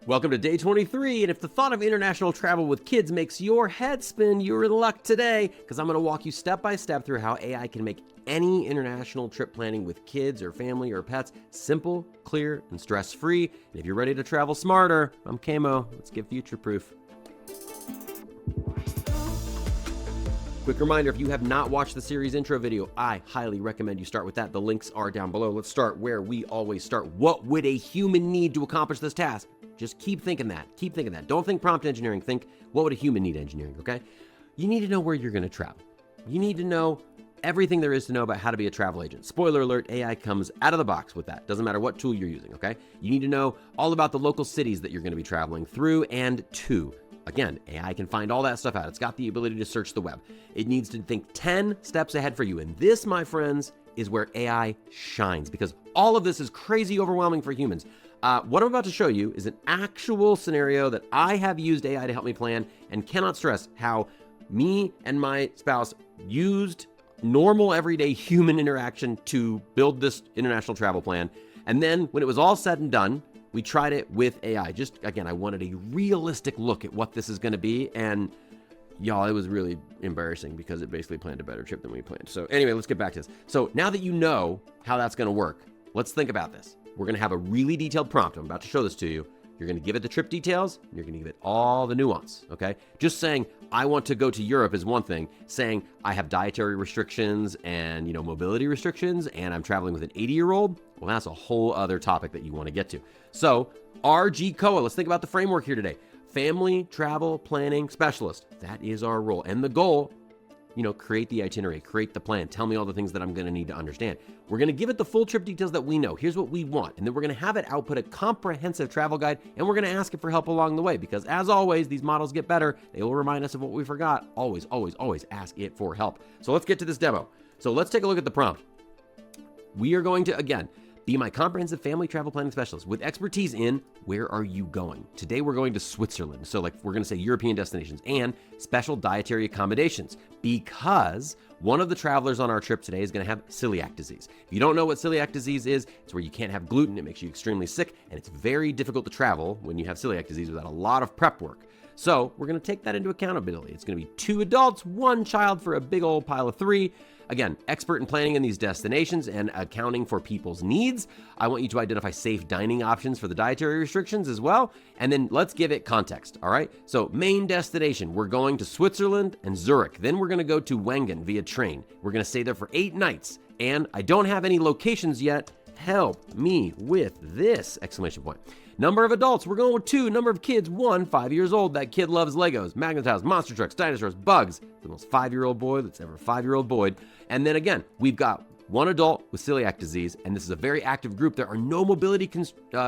Welcome to day 23, and if the thought of international travel with kids makes your head spin, you're in luck today, because I'm going to walk you step by step through how AI can make any international trip planning with kids or family or pets simple, clear, and stress-free. And if you're ready to travel smarter, I'm Kamo. Let's get future-proof. Quick reminder, if you have not watched the series intro video, I highly recommend you start with that. The links are down below. Let's start where we always start. What would a human need to accomplish this task? Just keep thinking that. Keep thinking that. Don't think prompt engineering. Think, what would a human need engineering, okay? You need to know where you're going to travel. You need to know everything there is to know about how to be a travel agent. Spoiler alert, AI comes out of the box with that. Doesn't matter what tool you're using, okay? You need to know all about the local cities that you're going to be traveling through and to. Again, AI can find all that stuff out. It's got the ability to search the web. It needs to think 10 steps ahead for you. And this, my friends, is where AI shines, because all of this is crazy overwhelming for humans. What I'm about to show you is an actual scenario that I have used AI to help me plan, and cannot stress how me and my spouse used normal everyday human interaction to build this international travel plan. And then when it was all said and done, we tried it with AI. Just, again, I wanted a realistic look at what this is going to be. And y'all, it was really embarrassing because it basically planned a better trip than we planned. So anyway, let's get back to this. So now that you know how that's going to work, let's think about this. We're going to have a really detailed prompt. I'm about to show this to you. You're going to give it the trip details. You're going to give it all the nuance, okay? Just saying, I want to go to Europe is one thing. Saying, I have dietary restrictions and, mobility restrictions, and I'm traveling with an 80-year-old, well, that's a whole other topic that you want to get to. So, RG COA, let's think about the framework here today. Family Travel Planning Specialist. That is our role. And the goal, create the itinerary, create the plan, tell me all the things that I'm going to need to understand. We're going to give it the full trip details that we know. Here's what we want. And then we're going to have it output a comprehensive travel guide, and we're going to ask it for help along the way, because as always, these models get better. They will remind us of what we forgot. Always, always, always ask it for help. So let's get to this demo. So let's take a look at the prompt. We are going to, again, be my comprehensive family travel planning specialist with expertise in where are you going. Today we're going to Switzerland. So we're going to say European destinations and special dietary accommodations, because one of the travelers on our trip today is going to have celiac disease. If you don't know what celiac disease is, it's where you can't have gluten. It makes you extremely sick, and it's very difficult to travel when you have celiac disease without a lot of prep work. So we're going to take that into accountability. It's going to be 2 adults, 1 child for a big old pile of 3. Again, expert in planning in these destinations and accounting for people's needs. I want you to identify safe dining options for the dietary restrictions as well. And then let's give it context, all right? So main destination, we're going to Switzerland and Zurich. Then we're gonna go to Wengen via train. We're gonna stay there for 8 nights. And I don't have any locations yet. Help me with this, exclamation point. Number of adults, we're going with 2. Number of kids, 1, 5 years old. That kid loves Legos, magnet tiles, monster trucks, dinosaurs, bugs. The most 5-year-old boy that's ever 5-year-old boy. And then again, we've got 1 adult with celiac disease, and this is a very active group. There are no mobility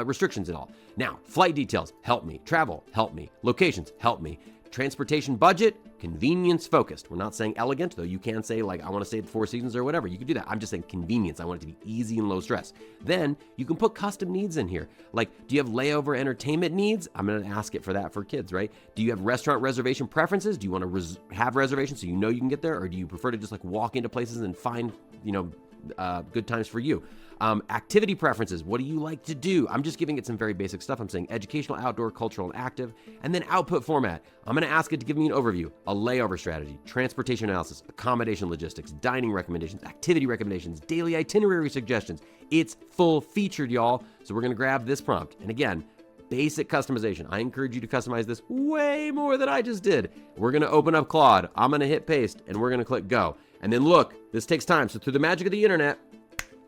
restrictions at all. Now, flight details, help me. Travel, help me. Locations, help me. Transportation budget, convenience focused. We're not saying elegant, though you can say I want to stay at the 4 Seasons or whatever. You can do that. I'm just saying convenience. I want it to be easy and low stress. Then you can put custom needs in here. Do you have layover entertainment needs? I'm going to ask it for that for kids, right? Do you have restaurant reservation preferences? Do you want to have reservations so you know you can get there? Or do you prefer to just walk into places and find, good times for you? Activity preferences, what do you like to do? I'm just giving it some very basic stuff. I'm saying educational, outdoor, cultural, and active. And then output format. I'm going to ask it to give me an overview, a layover strategy, transportation analysis, accommodation logistics, dining recommendations, activity recommendations, daily itinerary suggestions. It's full featured, y'all. So we're going to grab this prompt. And again, basic customization. I encourage you to customize this way more than I just did. We're going to open up Claude. I'm going to hit paste, and we're going to click go. And then look, this takes time. So through the magic of the internet,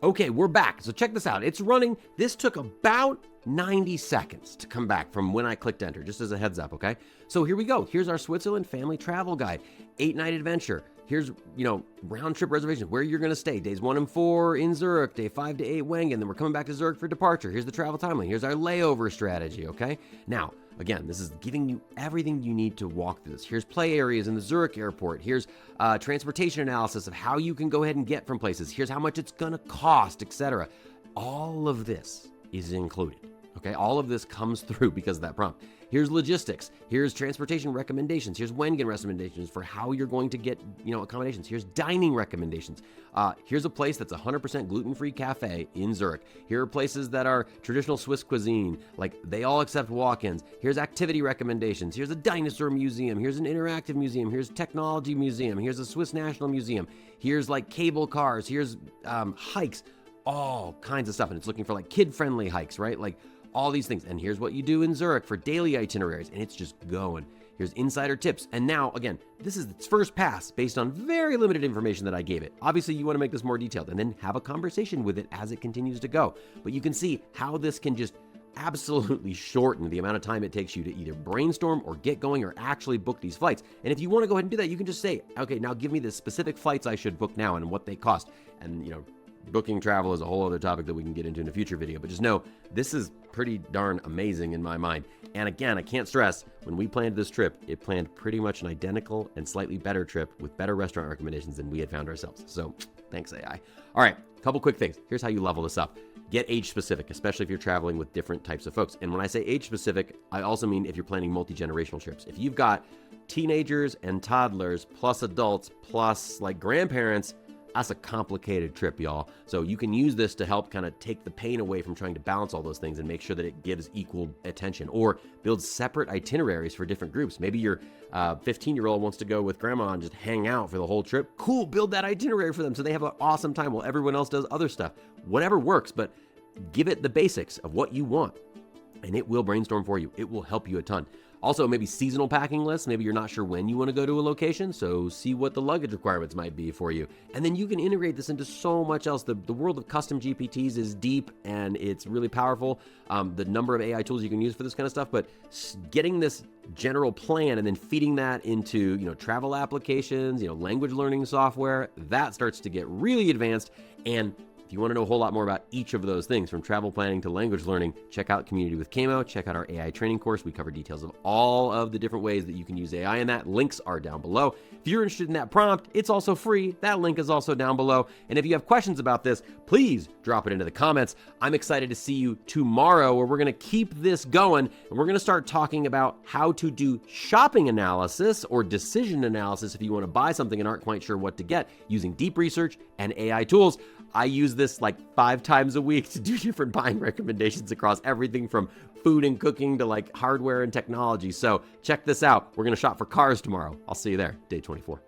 okay, we're back. So check this out. It's running. This took about 90 seconds to come back from when I clicked enter, just as a heads up, okay? So here we go. Here's our Switzerland family travel guide, 8-night adventure. Here's, round trip reservations, where you're going to stay. Days 1 and 4 in Zurich, day 5 to 8 Wengen. Then we're coming back to Zurich for departure. Here's the travel timeline. Here's our layover strategy, okay? Now, again, this is giving you everything you need to walk through this. Here's play areas in the Zurich airport. Here's transportation analysis of how you can go ahead and get from places. Here's how much it's going to cost, etc. All of this is included Okay, all of this comes through because of that prompt. Here's logistics. Here's transportation recommendations. Here's Wengen recommendations for how you're going to get, accommodations. Here's dining recommendations. Here's a place that's 100% gluten-free cafe in Zurich. Here are places that are traditional Swiss cuisine, like they all accept walk-ins. Here's activity recommendations. Here's a dinosaur museum. Here's an interactive museum. Here's a technology museum. Here's a Swiss National Museum. Here's like cable cars. Here's hikes, all kinds of stuff. And it's looking for like kid-friendly hikes, right? Like all these things. And here's what you do in Zurich for daily itineraries. And it's just going. Here's insider tips. And now, again, this is its first pass based on very limited information that I gave it. Obviously, you want to make this more detailed and then have a conversation with it as it continues to go. But you can see how this can just absolutely shorten the amount of time it takes you to either brainstorm or get going or actually book these flights. And if you want to go ahead and do that, you can just say, okay, now give me the specific flights I should book now and what they cost. And, booking travel is a whole other topic that we can get into in a future video, but just know this is pretty darn amazing in my mind. And again, I can't stress, when we planned this trip, it planned pretty much an identical and slightly better trip with better restaurant recommendations than we had found ourselves. So thanks, AI. All right, a couple quick things. Here's how you level this up. Get age specific, especially if you're traveling with different types of folks. And when I say age specific, I also mean if you're planning multi-generational trips. If you've got teenagers and toddlers plus adults plus like grandparents, that's a complicated trip, y'all. So you can use this to help kind of take the pain away from trying to balance all those things and make sure that it gives equal attention, or build separate itineraries for different groups. Maybe your 15-year-old wants to go with grandma and just hang out for the whole trip. Cool, build that itinerary for them so they have an awesome time while everyone else does other stuff. Whatever works, but give it the basics of what you want and it will brainstorm for you. It will help you a ton. Also, maybe seasonal packing lists. Maybe you're not sure when you want to go to a location, so see what the luggage requirements might be for you. And then you can integrate this into so much else. The world of custom GPTs is deep and it's really powerful. The number of AI tools you can use for this kind of stuff, but getting this general plan and then feeding that into, travel applications, language learning software, that starts to get really advanced. And if you want to know a whole lot more about each of those things, from travel planning to language learning, check out Community with Kamo, check out our AI training course. We cover details of all of the different ways that you can use AI in that. Links are down below. If you're interested in that prompt, it's also free. That link is also down below. And if you have questions about this, please drop it into the comments. I'm excited to see you tomorrow, where we're going to keep this going and we're going to start talking about how to do shopping analysis or decision analysis if you want to buy something and aren't quite sure what to get, using deep research and AI tools. I use this like 5 times a week to do different buying recommendations across everything from food and cooking to like hardware and technology. So check this out. We're going to shop for cars tomorrow. I'll see you there, day 24.